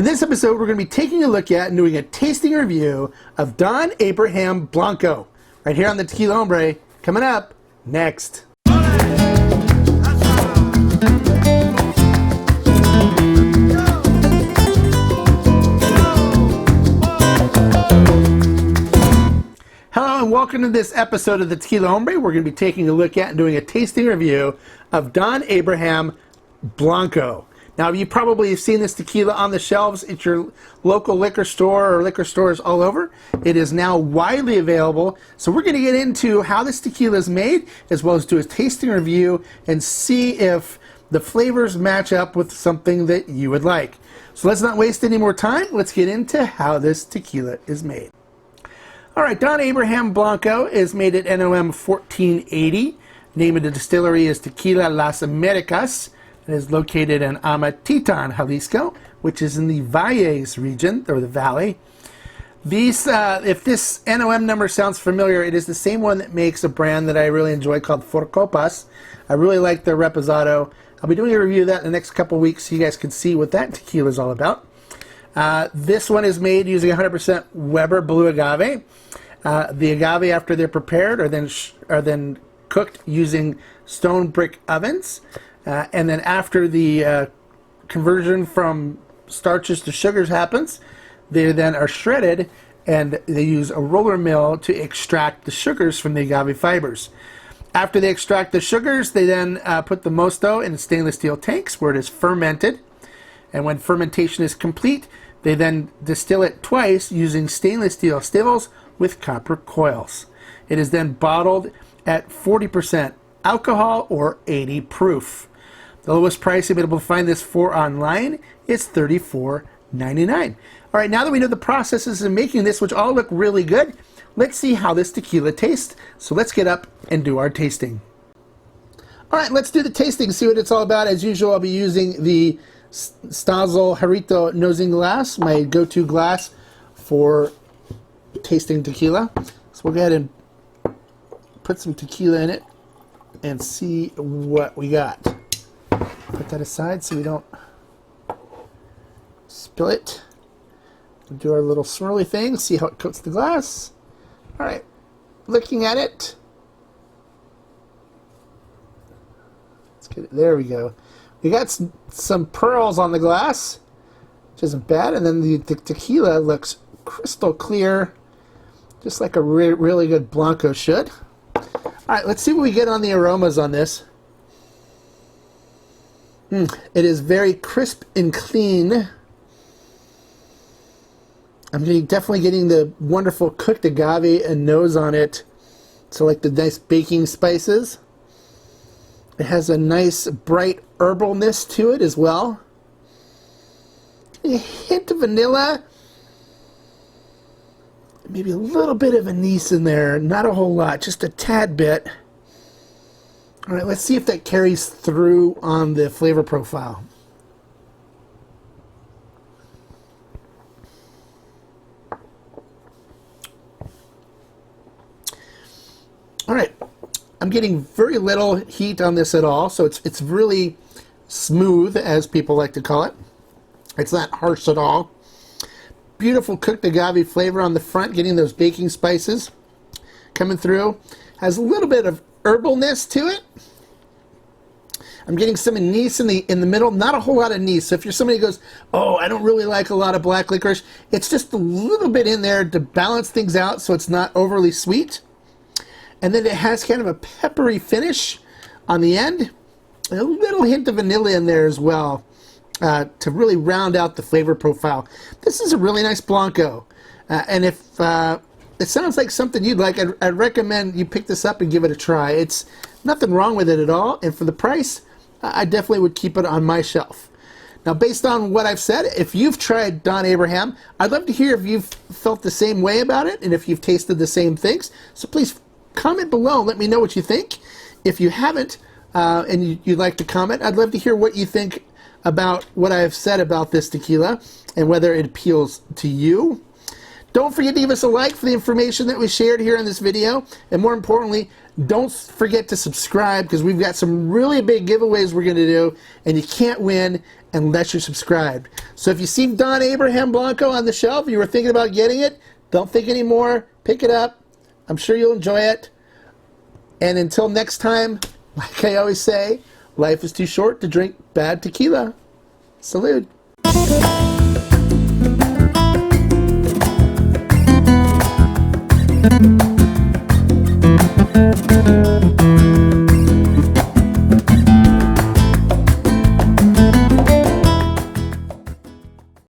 In this episode, we're going to be taking a look at and doing a tasting review of Don Abraham Blanco, right here on the Tequila Hombre, coming up next. Hello and welcome to this episode of the Tequila Hombre. We're going to be taking a look at and doing a tasting review of Don Abraham Blanco. Now, you probably have seen this tequila on the shelves at your local liquor store or liquor stores all over. It is now widely available. So we're going to get into how this tequila is made, as well as do a tasting review and see if the flavors match up with something that you would like. So let's not waste any more time. Let's get into how this tequila is made. All right, Don Abraham Blanco is made at NOM 1480. Name of the distillery is Tequila Las Americas. It is located in Amatitan, Jalisco, which is in the Valles region, or the valley. These, if this NOM number sounds familiar, it is the same one that makes a brand that I really enjoy called Four Copas. I really like their Reposado. I'll be doing a review of that in the next couple weeks so you guys can see what that tequila is all about. This one is made using 100% Weber Blue Agave. The agave, after they're prepared, are then cooked using stone brick ovens. And then after the conversion from starches to sugars happens, they then are shredded, and they use a roller mill to extract the sugars from the agave fibers. After they extract the sugars, they then put the mosto in stainless steel tanks where it is fermented. And when fermentation is complete, they then distill it twice using stainless steel stills with copper coils. It is then bottled at 40% alcohol or 80 proof. The lowest price you'll be able to find this for online is $34.99. All right, now that we know the processes of making this, which all look really good, let's see how this tequila tastes. So let's get up and do our tasting. All right, let's do the tasting, see what it's all about. As usual, I'll be using the Stazzle Jarrito nosing glass, my go-to glass for tasting tequila. So we'll go ahead and put some tequila in it and see what we got. Put that aside so we don't spill it. We'll do our little swirly thing, see how it coats the glass. All right, looking at it. Let's get it. There we go. We got some pearls on the glass, which isn't bad, and then the tequila looks crystal clear, just like a really good Blanco should. All right, let's see what we get on the aromas on this. It is very crisp and clean. I'm definitely getting the wonderful cooked agave and nose on it. So like the nice baking spices. It has a nice bright herbalness to it as well. A hint of vanilla. Maybe a little bit of anise in there. Not a whole lot, just a tad bit. All right, let's see if that carries through on the flavor profile. All right, I'm getting very little heat on this at all, so it's really smooth, as people like to call it. It's not harsh at all. Beautiful cooked agave flavor on the front, getting those baking spices coming through. Has a little bit of herbalness to it. I'm getting some anise in the middle, not a whole lot of anise. So if you're somebody who goes, oh, I don't really like a lot of black licorice, it's just a little bit in there to balance things out so it's not overly sweet. And then it has kind of a peppery finish on the end. A little hint of vanilla in there as well to really round out the flavor profile. This is a really nice Blanco. And if it sounds like something you'd like, I'd recommend you pick this up and give it a try. It's nothing wrong with it at all. And for the price, I definitely would keep it on my shelf. Now, based on what I've said, if you've tried Don Abraham, I'd love to hear if you've felt the same way about it and if you've tasted the same things. So please comment below and let me know what you think. If you haven't and you'd like to comment, I'd love to hear what you think about what I've said about this tequila and whether it appeals to you. Don't forget to give us a like for the information that we shared here in this video. And more importantly, don't forget to subscribe because we've got some really big giveaways we're going to do and you can't win unless you're subscribed. So if you see Don Abraham Blanco on the shelf, you were thinking about getting it, don't think anymore. Pick it up. I'm sure you'll enjoy it. And until next time, like I always say, life is too short to drink bad tequila. Salud.